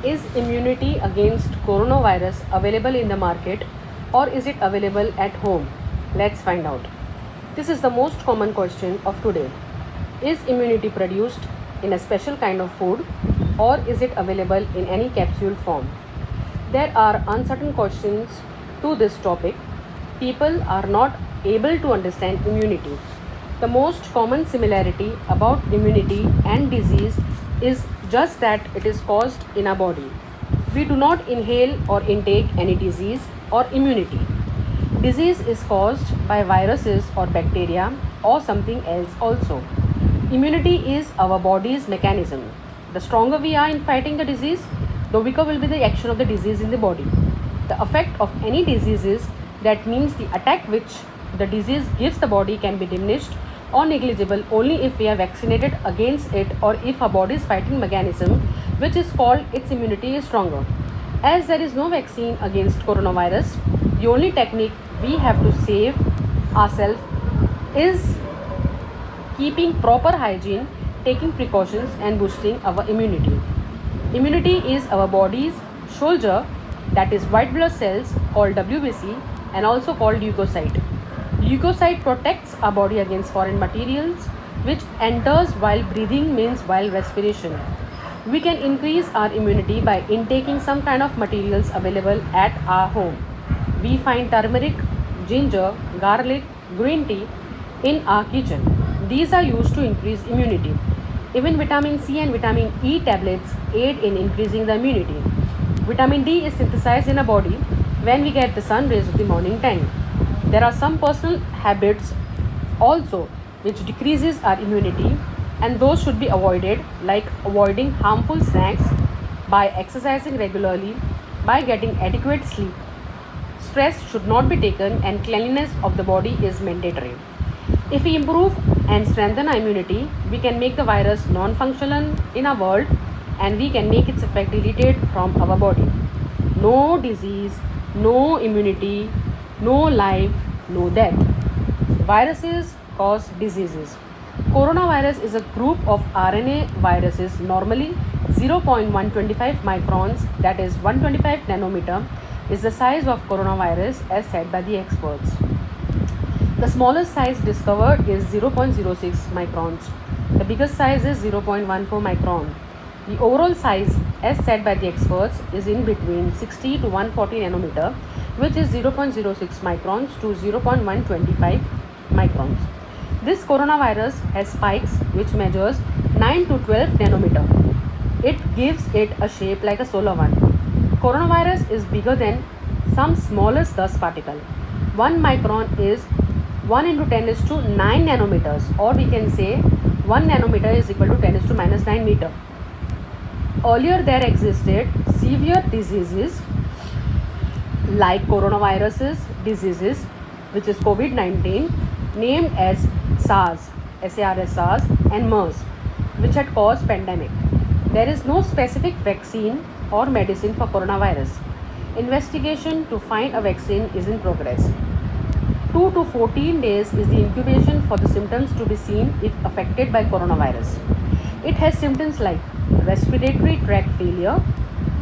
Is immunity against coronavirus available in the market or is it available at home? Let's find out. This is the most common question of today. Is immunity produced in a special kind of food or is it available in any capsule form? There are uncertain questions to this topic. People are not able to understand immunity. The most common similarity about immunity and disease is just that it is caused in our body. We do not inhale or intake any disease or immunity. Disease is caused by viruses or bacteria or something else also. Immunity is our body's mechanism. The stronger we are in fighting the disease, the weaker will be the action of the disease in the body. The effect of any disease is that means the attack which the disease gives the body can be diminished or negligible only if we are vaccinated against it or if our body's fighting mechanism, which is called its immunity, is stronger. As there is no vaccine against coronavirus, the only technique we have to save ourselves is keeping proper hygiene, taking precautions and boosting our immunity. Immunity is our body's soldier, that is white blood cells called WBC and also called leukocyte. Leukocyte protects our body against foreign materials which enters while breathing, means while respiration. We can increase our immunity by intaking some kind of materials available at our home. We find turmeric, ginger, garlic, green tea in our kitchen. These are used to increase immunity. Even vitamin C and vitamin E tablets aid in increasing the immunity. Vitamin D is synthesized in our body when we get the sun rays of the morning time. There are some personal habits also which decreases our immunity and those should be avoided, like avoiding harmful snacks, by exercising regularly, by getting adequate sleep. Stress should not be taken and cleanliness of the body is mandatory. If we improve and strengthen our immunity, we can make the virus non-functional in our world and we can make its effect deleted from our body. No disease, no immunity, no life, no death. Viruses cause diseases. Coronavirus is a group of RNA viruses, normally 0.125 microns, that is 125 nanometer, is the size of coronavirus as said by the experts. The smallest size discovered is 0.06 microns. The biggest size is 0.14 micron. The overall size as said by the experts is in between 60 to 140 nanometer, which is 0.06 microns to 0.125 microns. This coronavirus has spikes which measures 9 to 12 nanometer. It gives it a shape like a solar one. Coronavirus is bigger than some smallest dust particle. 1 micron is 1 into 10 is to 9 nanometers, or we can say 1 nanometer is equal to 10 is to minus 9 meter. Earlier there existed severe diseases like coronaviruses diseases, which is COVID-19, named as SARS, SARS and MERS, which had caused pandemic. There is no specific vaccine or medicine for coronavirus. Investigation to find a vaccine is in progress. 2 to 14 days is the incubation for the symptoms to be seen if affected by coronavirus. It has symptoms like respiratory tract failure,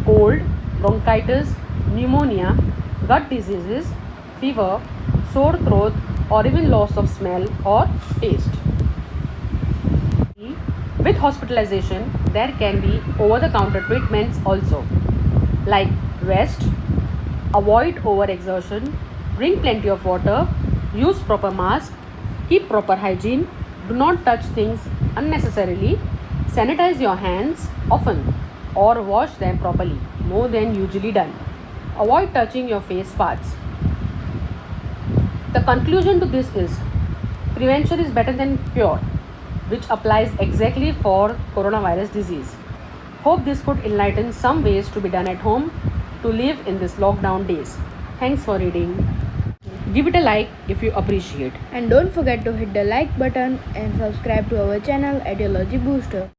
cold, bronchitis, pneumonia, gut diseases, fever, sore throat, or even loss of smell or taste. With hospitalization, there can be over-the-counter treatments also, like rest, avoid overexertion, drink plenty of water, use proper mask, keep proper hygiene, do not touch things unnecessarily, sanitize your hands often or wash them properly, more than usually done. Avoid touching your face parts. The conclusion to this is prevention is better than cure, which applies exactly for coronavirus disease. Hope this could enlighten some ways to be done at home to live in this lockdown days. Thanks for reading. Give it a like if you appreciate. And don't forget to hit the like button and subscribe to our channel Ideology Booster.